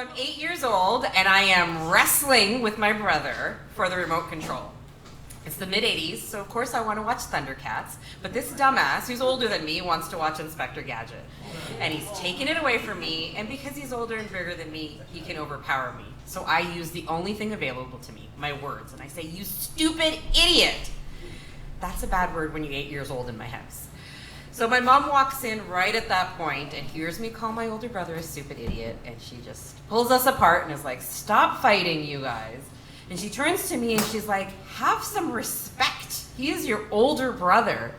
I'm 8 years old, and I am wrestling with my brother for the remote control. It's the mid-'80s, so of course I want to watch Thundercats, but this dumbass, who's older than me, wants to watch Inspector Gadget. And he's taking it away from me, and because he's older and bigger than me, he can overpower me. So I use the only thing available to me, my words, and I say, "You stupid idiot!" That's a bad word when you're 8 years old in my house. So my mom walks in right at that point and hears me call my older brother a stupid idiot, and she just pulls us apart and is like, "Stop fighting, you guys." And she turns to me and she's like, "Have some respect. He is your older brother."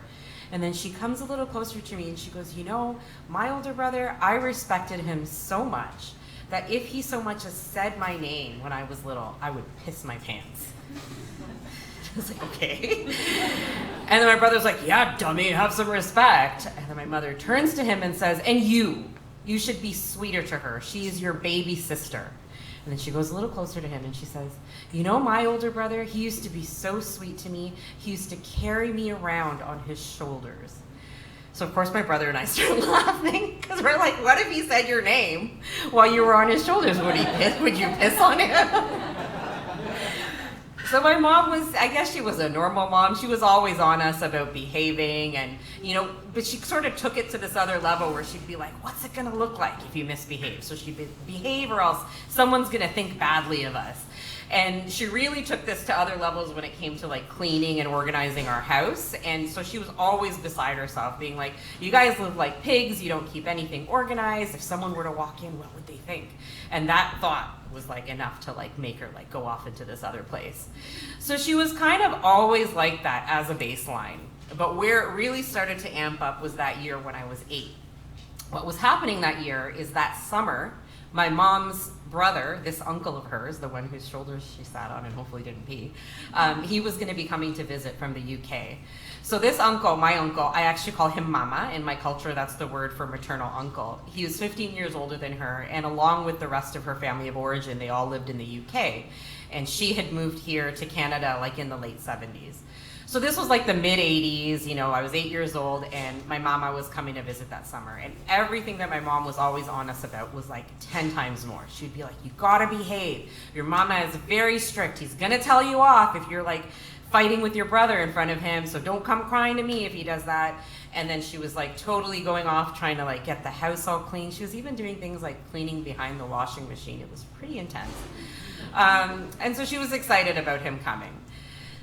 And then she comes a little closer to me and she goes, "You know, my older brother, I respected him so much that if he so much as said my name when I was little, I would piss my pants." I was like, "Okay." And then my brother's like, "Yeah, dummy, have some respect." And then my mother turns to him and says, "And you should be sweeter to her. She is your baby sister." And then she goes a little closer to him and she says, "You know, my older brother, he used to be so sweet to me. He used to carry me around on his shoulders." So of course my brother and I started laughing because we're like, what if he said your name while you were on his shoulders? Would you piss on him? So my mom was, I guess she was a normal mom. She was always on us about behaving and, but she sort of took it to this other level where she'd be like, "What's it gonna look like if you misbehave?" So she'd behave or else someone's gonna think badly of us. And she really took this to other levels when it came to like cleaning and organizing our house. And so she was always beside herself being like, "You guys live like pigs, you don't keep anything organized. If someone were to walk in, what would they think?" And that thought was like enough to like make her like go off into this other place. So she was kind of always like that as a baseline. But where it really started to amp up was that year when I was 8. What was happening that year is that summer, my mom's brother, this uncle of hers, the one whose shoulders she sat on and hopefully didn't pee, he was going to be coming to visit from the UK. So this uncle, my uncle, I actually call him Mama. In my culture, that's the word for maternal uncle. He was 15 years older than her, and along with the rest of her family of origin, they all lived in the UK. And she had moved here to Canada like in the late 70s. So this was like the mid-'80s, I was 8 years old, and my mama was coming to visit that summer. And everything that my mom was always on us about was like 10 times more. She'd be like, "You gotta behave. Your mama is very strict. He's gonna tell you off if you're like fighting with your brother in front of him, so don't come crying to me if he does that." And then she was like totally going off trying to like get the house all clean. She was even doing things like cleaning behind the washing machine. It was pretty intense. And so she was excited about him coming.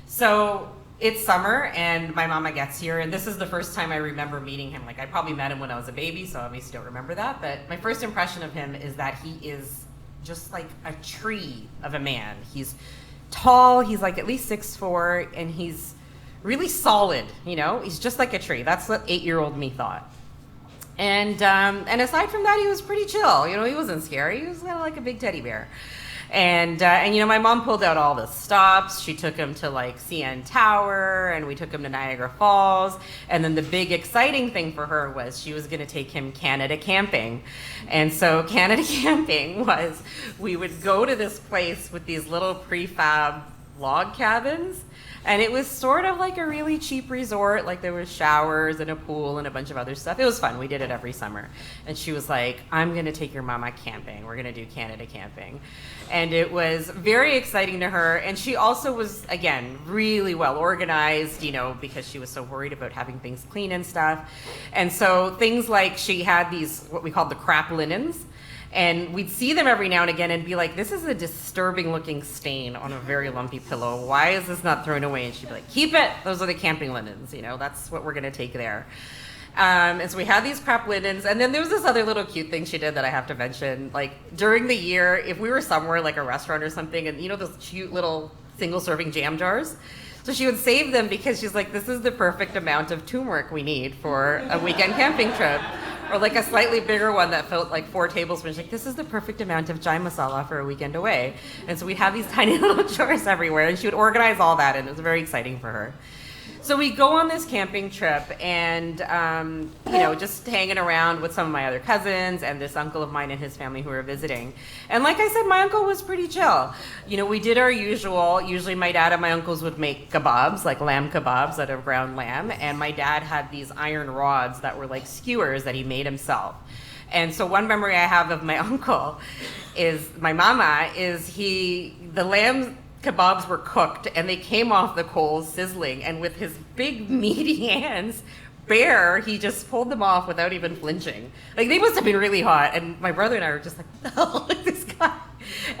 So it's summer and my mama gets here, and this is the first time I remember meeting him. Like I probably met him when I was a baby, so I obviously don't remember that, but my first impression of him is that he is just like a tree of a man. He's tall, he's like at least 6'4", and he's really solid, he's just like a tree. That's what 8-year-old me thought. And aside from that, he was pretty chill. He wasn't scary. He was kind of like a big teddy bear. And my mom pulled out all the stops. She took him to like CN Tower, and we took him to Niagara Falls. And then the big exciting thing for her was she was going to take him Canada camping. And so Canada camping was, we would go to this place with these little prefab log cabins. And it was sort of like a really cheap resort. Like there was showers and a pool and a bunch of other stuff. It was fun. We did it every summer. And she was like, "I'm going to take your mama camping. We're going to do Canada camping." And it was very exciting to her. And she also was, again, really well organized, because she was so worried about having things clean and stuff. And so things like she had these, what we called the crap linens. And we'd see them every now and again and be like, "This is a disturbing looking stain on a very lumpy pillow. Why is this not thrown away?" And she'd be like, "Keep it. Those are the camping linens. That's what we're going to take there." And so we had these crap linens. And then there was this other little cute thing she did that I have to mention. Like during the year, if we were somewhere like a restaurant or something, and those cute little single serving jam jars, so she would save them because she's like, "This is the perfect amount of turmeric we need for a weekend camping trip." Or like a slightly bigger one that felt like 4 tablespoons. Like, "This is the perfect amount of chai masala for a weekend away." And so we'd have these tiny little jars everywhere, and she would organize all that, and it was very exciting for her. So we go on this camping trip and, just hanging around with some of my other cousins and this uncle of mine and his family who were visiting. And like I said, my uncle was pretty chill. We did our usual. Usually my dad and my uncles would make kebabs, like lamb kebabs out of ground lamb. And my dad had these iron rods that were like skewers that he made himself. And so one memory I have of my uncle is my mama is the lamb kebabs were cooked and they came off the coals sizzling, and with his big meaty hands, he just pulled them off without even flinching. Like, they must have been really hot. And my brother and I were just like, what the hell is this guy?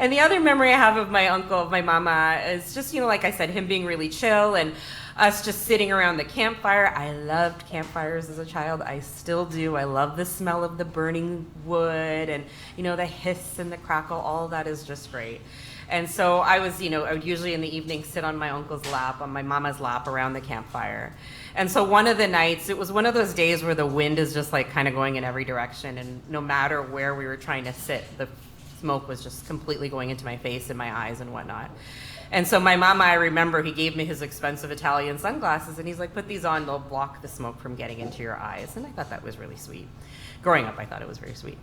And the other memory I have of my uncle, of my mama, is just, like I said, him being really chill and us just sitting around the campfire. I loved campfires as a child. I still do. I love the smell of the burning wood and, the hiss and the crackle. All of that is just great. And so I would usually in the evening sit on my uncle's lap, on my mama's lap around the campfire. And so one of the nights, it was one of those days where the wind is just like kind of going in every direction, and no matter where we were trying to sit, the smoke was just completely going into my face and my eyes and whatnot. And so my mama, I remember, he gave me his expensive Italian sunglasses, and he's like, put these on, they'll block the smoke from getting into your eyes. And I thought that was really sweet. Growing up, I thought it was very sweet.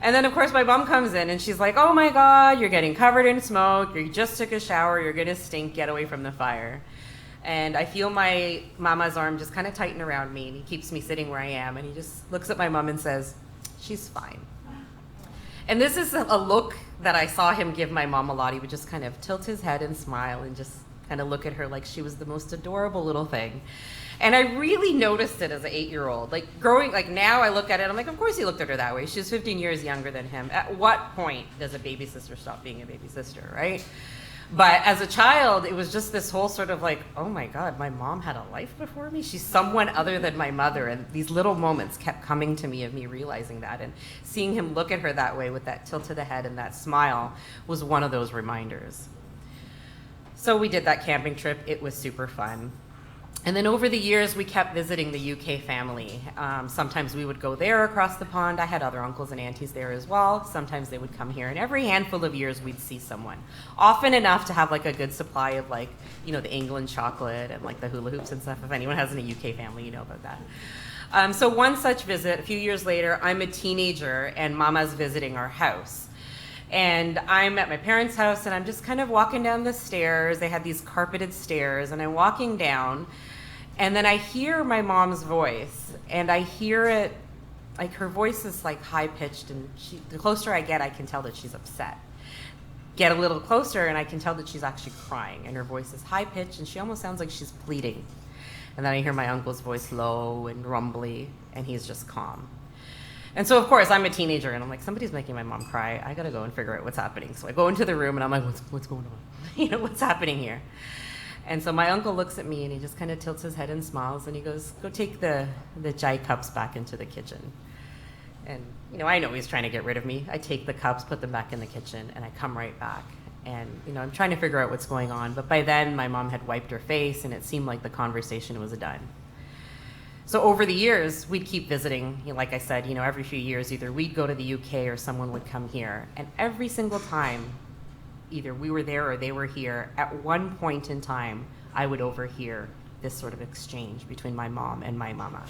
And then, of course, my mom comes in, and she's like, oh my God, you're getting covered in smoke, you just took a shower, you're gonna stink, get away from the fire. And I feel my mama's arm just kind of tighten around me, and he keeps me sitting where I am, and he just looks at my mom and says, she's fine. And this is a look that I saw him give my mom a lot. He would just kind of tilt his head and smile and just kind of look at her like she was the most adorable little thing. And I really noticed it as an 8-year-old. Now I look at it, I'm like, of course he looked at her that way. She's 15 years younger than him. At what point does a baby sister stop being a baby sister, right? But as a child, it was just this whole sort of like, oh my God, my mom had a life before me? She's someone other than my mother. And these little moments kept coming to me of me realizing that. And seeing him look at her that way with that tilt of the head and that smile was one of those reminders. So we did that camping trip. It was super fun. And then over the years, we kept visiting the UK family. Sometimes we would go there across the pond. I had other uncles and aunties there as well. Sometimes they would come here. And every handful of years, we'd see someone. Often enough to have like a good supply of the England chocolate and like the hula hoops and stuff. If anyone has a UK family, you know about that. So one such visit, a few years later, I'm a teenager and Mama's visiting our house. And I'm at my parents' house and I'm just kind of walking down the stairs. They had these carpeted stairs and I'm walking down. And then I hear my mom's voice, and I hear it, like her voice is like high pitched, and the closer I get, I can tell that she's upset. Get a little closer, and I can tell that she's actually crying, and her voice is high pitched, and she almost sounds like she's pleading. And then I hear my uncle's voice low and rumbly, and he's just calm. And so, of course, I'm a teenager, and I'm like, somebody's making my mom cry. I gotta go and figure out what's happening. So I go into the room, and I'm like, what's going on? What's happening here? And so my uncle looks at me and he just kind of tilts his head and smiles and he goes, go take the chai cups back into the kitchen. And, I know he's trying to get rid of me. I take the cups, put them back in the kitchen, and I come right back. And, I'm trying to figure out what's going on. But by then, my mom had wiped her face and it seemed like the conversation was done. So over the years, we'd keep visiting. Like I said, every few years, either we'd go to the UK or someone would come here. And every single time, either we were there or they were here, at one point in time, I would overhear this sort of exchange between my mom and my mama.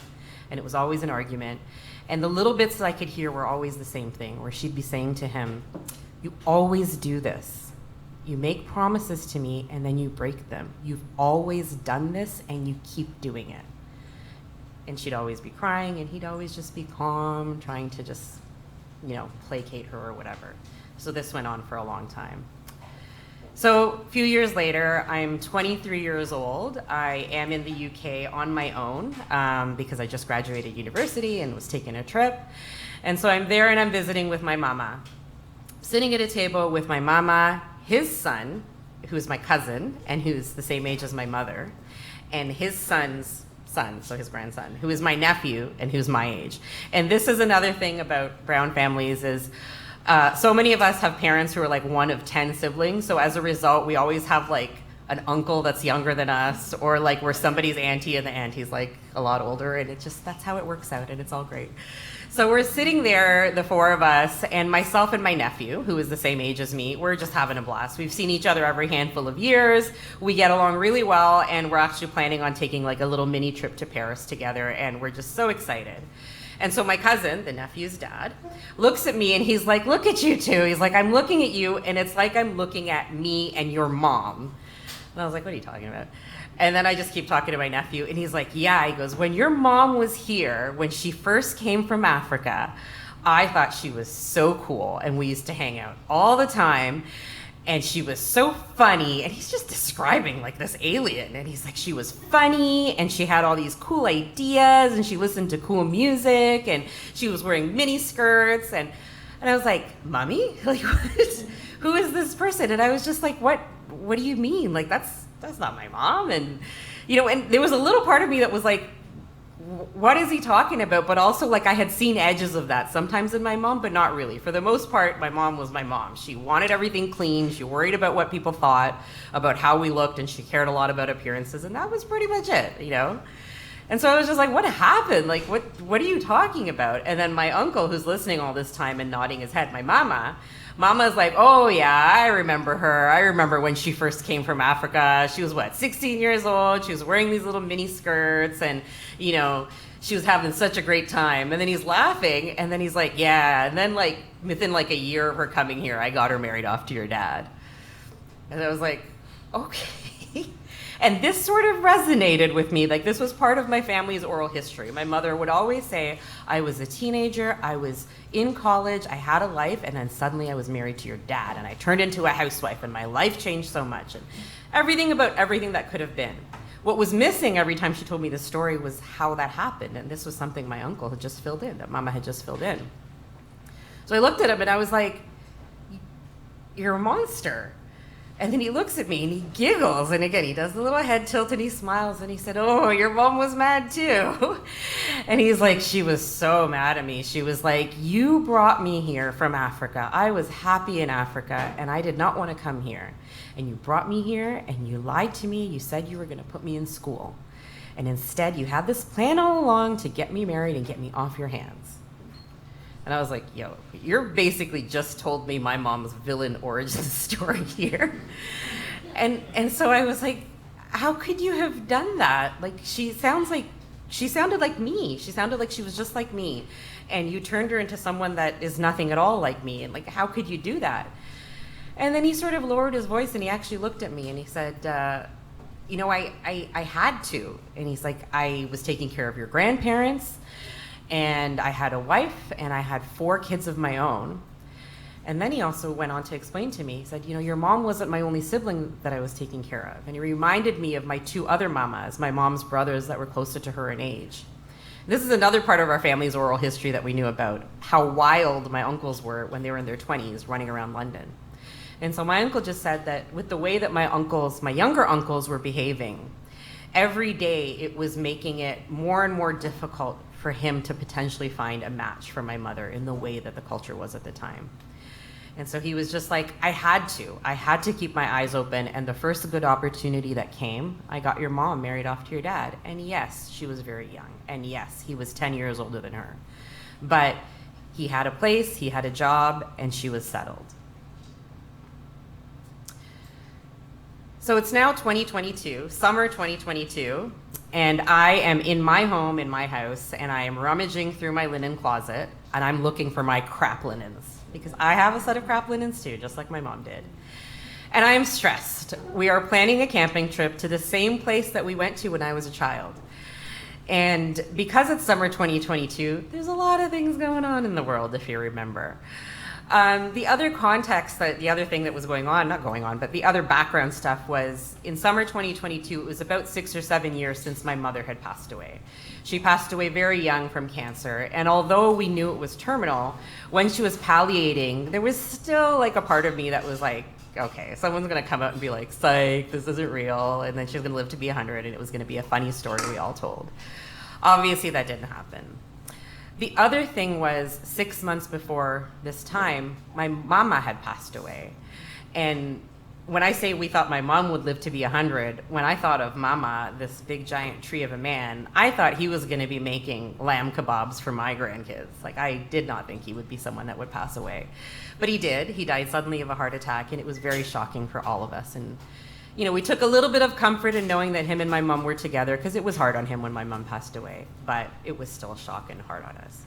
And it was always an argument. And the little bits that I could hear were always the same thing, where she'd be saying to him, you always do this. You make promises to me and then you break them. You've always done this and you keep doing it. And she'd always be crying and he'd always just be calm, trying to just, placate her or whatever. So this went on for a long time. So a few years later, I'm 23 years old. I am in the UK on my own because I just graduated university and was taking a trip. And so I'm there and I'm visiting with my mama. Sitting at a table with my mama, his son, who's my cousin and who's the same age as my mother, and his son's son, so his grandson, who is my nephew and who's my age. And this is another thing about Brown families is so many of us have parents who are like one of 10 siblings. So as a result, we always have like an uncle that's younger than us, or like we're somebody's auntie and the auntie's like a lot older. And that's how it works out. And it's all great. So we're sitting there, the four of us, and myself and my nephew, who is the same age as me, we're just having a blast. We've seen each other every handful of years. We get along really well. And we're actually planning on taking like a little mini trip to Paris together. And we're just so excited. And so my cousin, the nephew's dad, looks at me and he's like, look at you two. He's like, I'm looking at you and it's like I'm looking at me and your mom. And I was like, what are you talking about? And then I just keep talking to my nephew and he's like, yeah, he goes, when your mom was here, when she first came from Africa, I thought she was so cool, and we used to hang out all the time. And she was so funny, and he's just describing like this alien, and he's like, she was funny, and she had all these cool ideas, and she listened to cool music, and she was wearing mini skirts, and I was like, Mommy, like, what? Who is this person? And I was just like, what do you mean? Like, that's not my mom. And and there was a little part of me that was like, what is he talking about? But also, like, I had seen edges of that sometimes in my mom, but not really. For the most part, my mom was my mom. She wanted everything clean. She worried about what people thought, about how we looked, and she cared a lot about appearances, and that was pretty much it, And so I was just like, what happened? Like, what are you talking about? And then my uncle, who's listening all this time and nodding his head, my Mama's like, oh yeah, I remember her. I remember when she first came from Africa. She was 16 years old. She was wearing these little mini skirts, and she was having such a great time. And then he's laughing, and then he's like, yeah. And then like within like a year of her coming here, I got her married off to your dad. And I was like, okay. And this sort of resonated with me. Like, this was part of my family's oral history. My mother would always say, I was a teenager, I was in college, I had a life, and then suddenly I was married to your dad, and I turned into a housewife, and my life changed so much, and everything about everything that could have been. What was missing every time she told me this story was how that happened, and this was something my uncle had just filled in, that Mama had just filled in. So I looked at him, and I was like, you're a monster. And then he looks at me and he giggles, and again he does the little head tilt and he smiles, and he said, oh, your mom was mad too. And he's like, she was so mad at me. She was like, you brought me here from Africa. I was happy in Africa and I did not want to come here. And you brought me here and you lied to me. You said you were going to put me in school. And instead you had this plan all along to get me married and get me off your hands. And I was like, yo, you're basically just told me my mom's villain origin story here. And so I was like, how could you have done that? Like, she sounded like me. She sounded like she was just like me. And you turned her into someone that is nothing at all like me. And like, how could you do that? And then he sort of lowered his voice and he actually looked at me and he said, I had to. And he's like, I was taking care of your grandparents, and I had a wife, and I had 4 kids of my own. And then he also went on to explain to me, he said, your mom wasn't my only sibling that I was taking care of. And he reminded me of my 2 other mamas, my mom's brothers that were closer to her in age. This is another part of our family's oral history that we knew about, how wild my uncles were when they were in their 20s running around London. And so my uncle just said that with the way that my younger uncles were behaving, every day it was making it more and more difficult for him to potentially find a match for my mother in the way that the culture was at the time. And so he was just like, I had to keep my eyes open, and the first good opportunity that came, I got your mom married off to your dad. And yes, she was very young, and yes, he was 10 years older than her. But he had a place, he had a job, and she was settled. So it's now 2022, summer 2022, and I am in my home, in my house, and I am rummaging through my linen closet, and I'm looking for my crap linens, because I have a set of crap linens too, just like my mom did. And I am stressed. We are planning a camping trip to the same place that we went to when I was a child. And because it's summer 2022, there's a lot of things going on in the world, if you remember. The other context, the other thing that was going on, not going on, but the other background stuff was in summer 2022, it was about 6 or 7 years since my mother had passed away. She passed away very young from cancer, and although we knew it was terminal, when she was palliating, there was still like a part of me that was like, okay, someone's gonna come out and be like, psych, this isn't real, and then she was gonna live to be 100, and it was gonna be a funny story we all told. Obviously that didn't happen. The other thing was 6 months before this time, my mama had passed away. And when I say we thought my mom would live to be 100, when I thought of Mama, this big giant tree of a man, I thought he was gonna be making lamb kebabs for my grandkids. Like, I did not think he would be someone that would pass away. But he did. He died suddenly of a heart attack, and it was very shocking for all of us. And we took a little bit of comfort in knowing that him and my mom were together, because it was hard on him when my mom passed away, but it was still a shock and hard on us.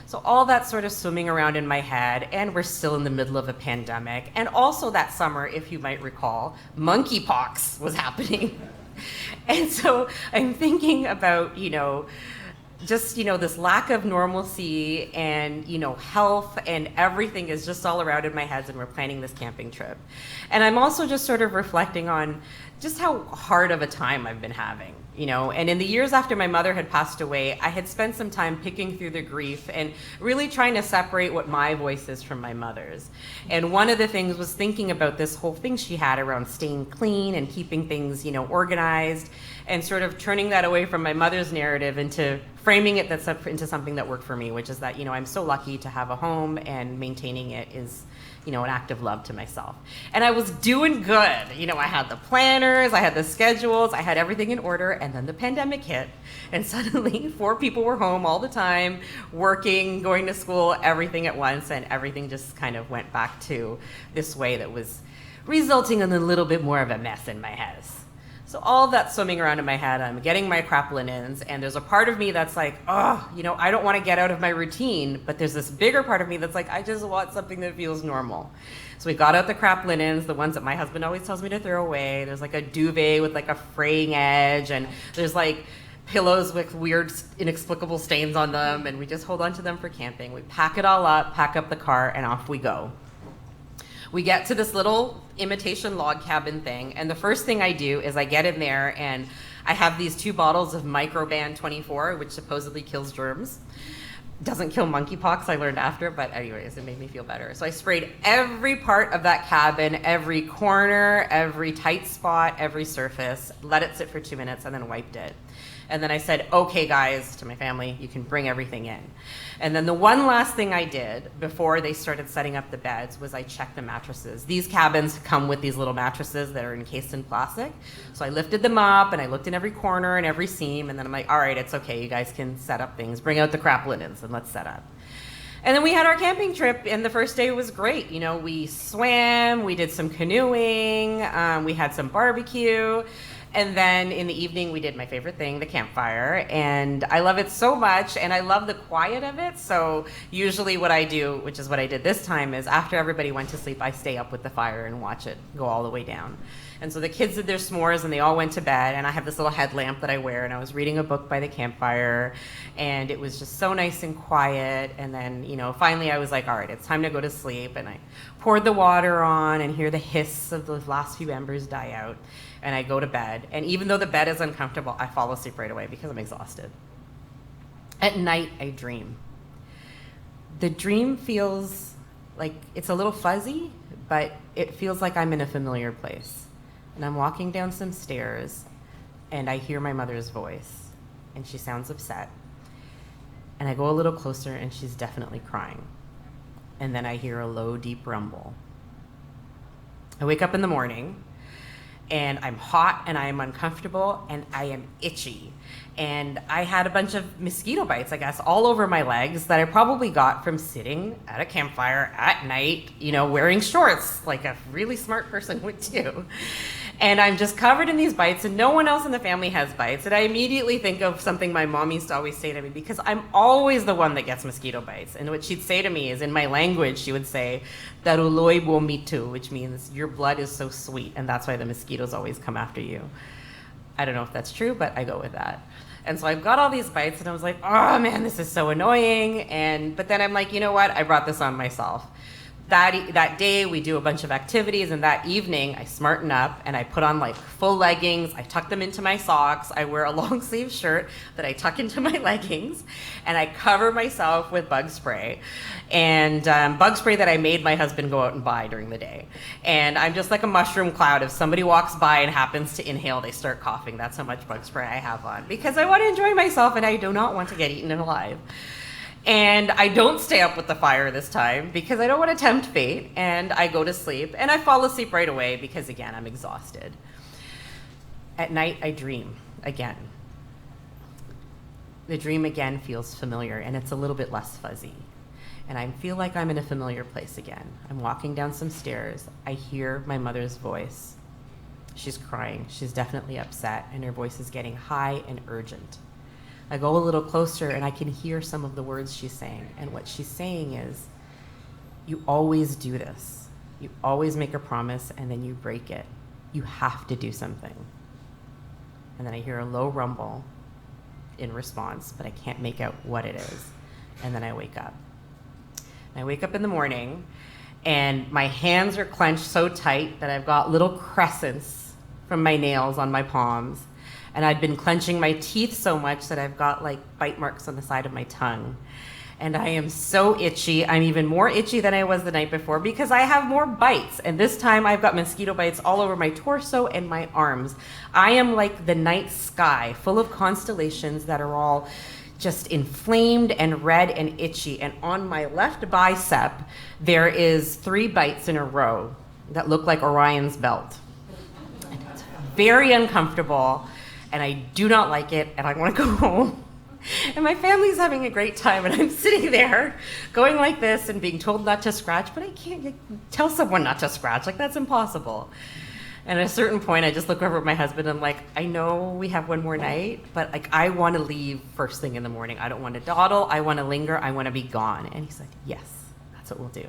So all that sort of swimming around in my head, and we're still in the middle of a pandemic. And also that summer, if you might recall, monkeypox was happening. And so I'm thinking about, just, this lack of normalcy and, health and everything is just all around in my head, and we're planning this camping trip. And I'm also just sort of reflecting on just how hard of a time I've been having, and in the years after my mother had passed away, I had spent some time picking through the grief and really trying to separate what my voice is from my mother's. And one of the things was thinking about this whole thing she had around staying clean and keeping things, organized, and sort of turning that away from my mother's narrative into framing it into something that worked for me, which is that, I'm so lucky to have a home, and maintaining it is, an act of love to myself. And I was doing good. I had the planners, I had the schedules, I had everything in order, and then the pandemic hit. And suddenly 4 people were home all the time, working, going to school, everything at once, and everything just kind of went back to this way that was resulting in a little bit more of a mess in my house. So all of that swimming around in my head, I'm getting my crap linens, and there's a part of me that's like, I don't want to get out of my routine, but there's this bigger part of me that's like, I just want something that feels normal. So we got out the crap linens, the ones that my husband always tells me to throw away. There's like a duvet with like a fraying edge, and there's like pillows with weird, inexplicable stains on them, and we just hold on to them for camping. We pack it all up, pack up the car, and off we go. We get to this little imitation log cabin thing, and the first thing I do is I get in there, and I have these 2 bottles of Microban 24, which supposedly kills germs. Doesn't kill monkeypox, I learned after, but anyways, it made me feel better. So I sprayed every part of that cabin, every corner, every tight spot, every surface, let it sit for 2 minutes, and then wiped it. And then I said, okay, guys, to my family, you can bring everything in. And then the one last thing I did before they started setting up the beds was I checked the mattresses. These cabins come with these little mattresses that are encased in plastic. So I lifted them up, and I looked in every corner and every seam, and then I'm like, all right, it's okay. You guys can set up things. Bring out the crap linens, and let's set up. And then we had our camping trip, and the first day was great. We swam, we did some canoeing, we had some barbecue. And then in the evening, we did my favorite thing, the campfire. And I love it so much, and I love the quiet of it. So usually what I do, which is what I did this time, is after everybody went to sleep, I stay up with the fire and watch it go all the way down. And so the kids did their s'mores, and they all went to bed, and I have this little headlamp that I wear, and I was reading a book by the campfire, and it was just so nice and quiet. And then, finally I was like, all right, it's time to go to sleep. And I poured the water on and hear the hiss of the last few embers die out. And I go to bed, and even though the bed is uncomfortable, I fall asleep right away because I'm exhausted. At night, I dream. The dream feels like it's a little fuzzy, but it feels like I'm in a familiar place. And I'm walking down some stairs, and I hear my mother's voice, and she sounds upset. And I go a little closer, and she's definitely crying. And then I hear a low, deep rumble. I wake up in the morning, and I'm hot, and I am uncomfortable, and I am itchy. And I had a bunch of mosquito bites, I guess, all over my legs that I probably got from sitting at a campfire at night, wearing shorts, like a really smart person would do. And I'm just covered in these bites, and no one else in the family has bites. And I immediately think of something my mom used to always say to me, because I'm always the one that gets mosquito bites. And what she'd say to me is, in my language, she would say, "Taruloy bomitu," which means your blood is so sweet, and that's why the mosquitoes always come after you. I don't know if that's true, but I go with that. And so I've got all these bites, and I was like, oh man, this is so annoying. But then I'm like, you know what? I brought this on myself. That day, we do a bunch of activities, and that evening, I smarten up, and I put on like full leggings. I tuck them into my socks. I wear a long sleeve shirt that I tuck into my leggings, and I cover myself with bug spray. And bug spray that I made my husband go out and buy during the day. And I'm just like a mushroom cloud. If somebody walks by and happens to inhale, they start coughing. That's how much bug spray I have on, because I want to enjoy myself, and I do not want to get eaten alive. And I don't stay up with the fire this time because I don't want to tempt fate, and I go to sleep, and I fall asleep right away because, again, I'm exhausted. At night, I dream again. The dream again feels familiar, and it's a little bit less fuzzy. And I feel like I'm in a familiar place again. I'm walking down some stairs. I hear my mother's voice. She's crying. She's definitely upset, and her voice is getting high and urgent. I go a little closer, and I can hear some of the words she's saying. And what she's saying is, you always do this. You always make a promise, and then you break it. You have to do something. And then I hear a low rumble. in response, but I can't make out what it is. And then I wake up. I wake up in the morning, and my hands are clenched so tight that I've got little crescents from my nails on my palms. And I'd been clenching my teeth so much that I've got like bite marks on the side of my tongue. And I am so itchy. I'm even more itchy than I was the night before because I have more bites. And this time I've got mosquito bites all over my torso and my arms. I am like the night sky, full of constellations that are all just inflamed and red and itchy. And on my left bicep, there is 3 bites in a row that look like Orion's belt. And it's very uncomfortable, and I do not like it, and I want to go home. And my family's having a great time, and I'm sitting there going like this and being told not to scratch, but I can't tell someone not to scratch. Like, that's impossible. And at a certain point, I just look over at my husband and I'm like, I know we have one more night, but like, I want to leave first thing in the morning. I don't want to dawdle. I want to linger. I want to be gone. And he's like, yes, that's what we'll do.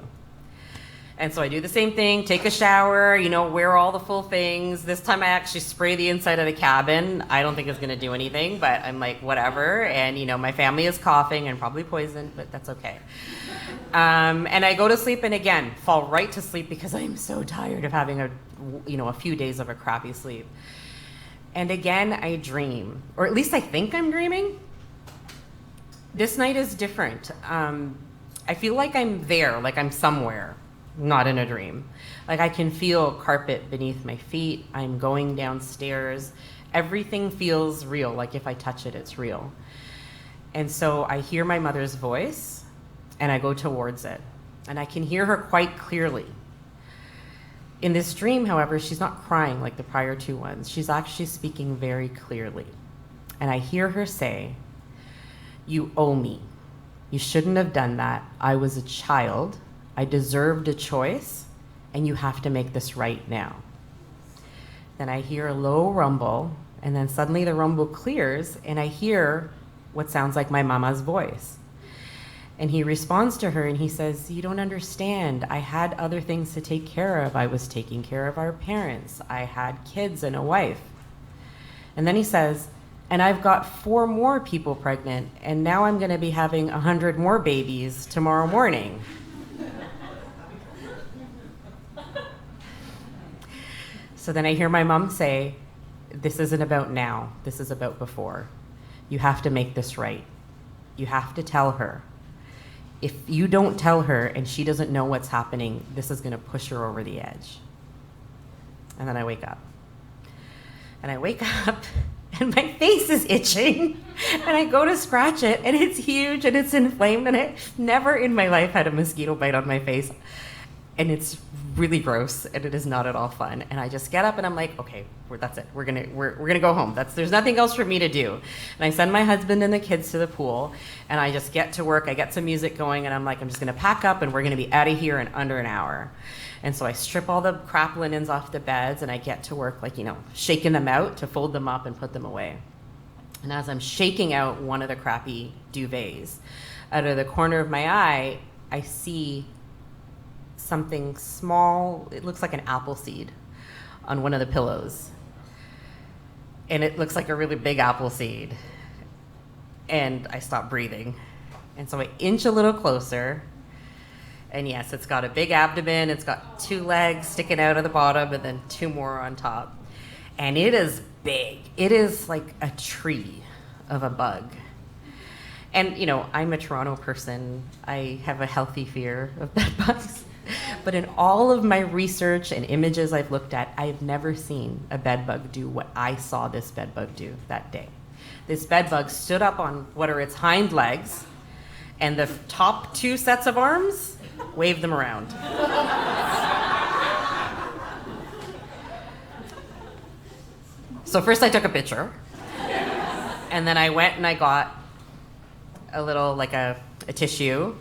And so I do the same thing, take a shower, wear all the full things. This time I actually spray the inside of the cabin. I don't think it's going to do anything, but I'm like, whatever. And, my family is coughing and probably poisoned, but that's okay. And I go to sleep and again, fall right to sleep because I'm so tired of having a few days of a crappy sleep. And again, I dream, or at least I think I'm dreaming. This night is different. I feel like I'm there, like I'm somewhere. Not in a dream. Like I can feel carpet beneath my feet. I'm going downstairs. Everything feels real. Like if I touch it, it's real. And so I hear my mother's voice and I go towards it. And I can hear her quite clearly. In this dream, however, she's not crying like the prior 2 ones. She's actually speaking very clearly. And I hear her say, "You owe me. You shouldn't have done that. I was a child. I deserved a choice, and you have to make this right now." Then I hear a low rumble, and then suddenly the rumble clears, and I hear what sounds like my mama's voice. And he responds to her, and he says, "You don't understand. I had other things to take care of. I was taking care of our parents. I had kids and a wife." And then he says, "And I've got 4 more people pregnant, and now I'm going to be having 100 more babies tomorrow morning." So then I hear my mom say, "This isn't about now. This is about before. You have to make this right. You have to tell her. If you don't tell her and she doesn't know what's happening, this is going to push her over the edge." And then I wake up. And I wake up and my face is itching. And I go to scratch it and it's huge and it's inflamed. And I've never in my life had a mosquito bite on my face. And it's really gross, and it is not at all fun. And I just get up, and I'm like, okay, that's it. We're gonna go home. There's nothing else for me to do. And I send my husband and the kids to the pool, and I just get to work. I get some music going, and I'm like, I'm just gonna pack up, and we're gonna be out of here in under an hour. And so I strip all the crap linens off the beds, and I get to work, shaking them out to fold them up and put them away. And as I'm shaking out one of the crappy duvets, out of the corner of my eye, I see something small. It looks like an apple seed on one of the pillows. And it looks like a really big apple seed. And I stop breathing. And so I inch a little closer. And yes, it's got a big abdomen. It's got 2 legs sticking out of the bottom and then 2 more on top. And it is big. It is like a tree of a bug. And, I'm a Toronto person. I have a healthy fear of bed bugs. But in all of my research and images I've looked at, I've never seen a bed bug do what I saw this bed bug do that day. This bed bug stood up on what are its hind legs, and the top 2 sets of arms, waved them around. So first I took a picture, and then I went and I got a little, a tissue.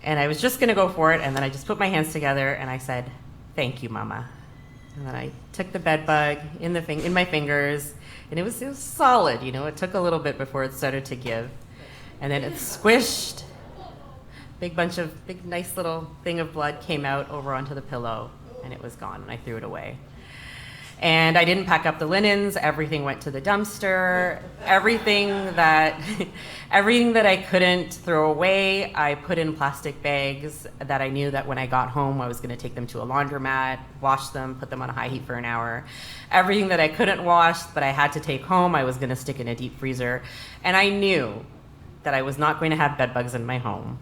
And I was just going to go for it, and then I just put my hands together, and I said, "Thank you, Mama." And then I took the bed bug in my fingers, and it was solid. It took a little bit before it started to give. And then it squished. Big nice little thing of blood came out over onto the pillow, and it was gone, and I threw it away. And I didn't pack up the linens. Everything went to the dumpster. Everything that I couldn't throw away, I put in plastic bags that I knew that when I got home, I was going to take them to a laundromat, wash them, put them on a high heat for an hour. Everything that I couldn't wash, but I had to take home, I was going to stick in a deep freezer. And I knew that I was not going to have bed bugs in my home,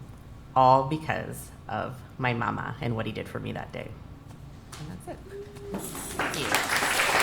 all because of my mama and what he did for me that day. And that's it. Thank you.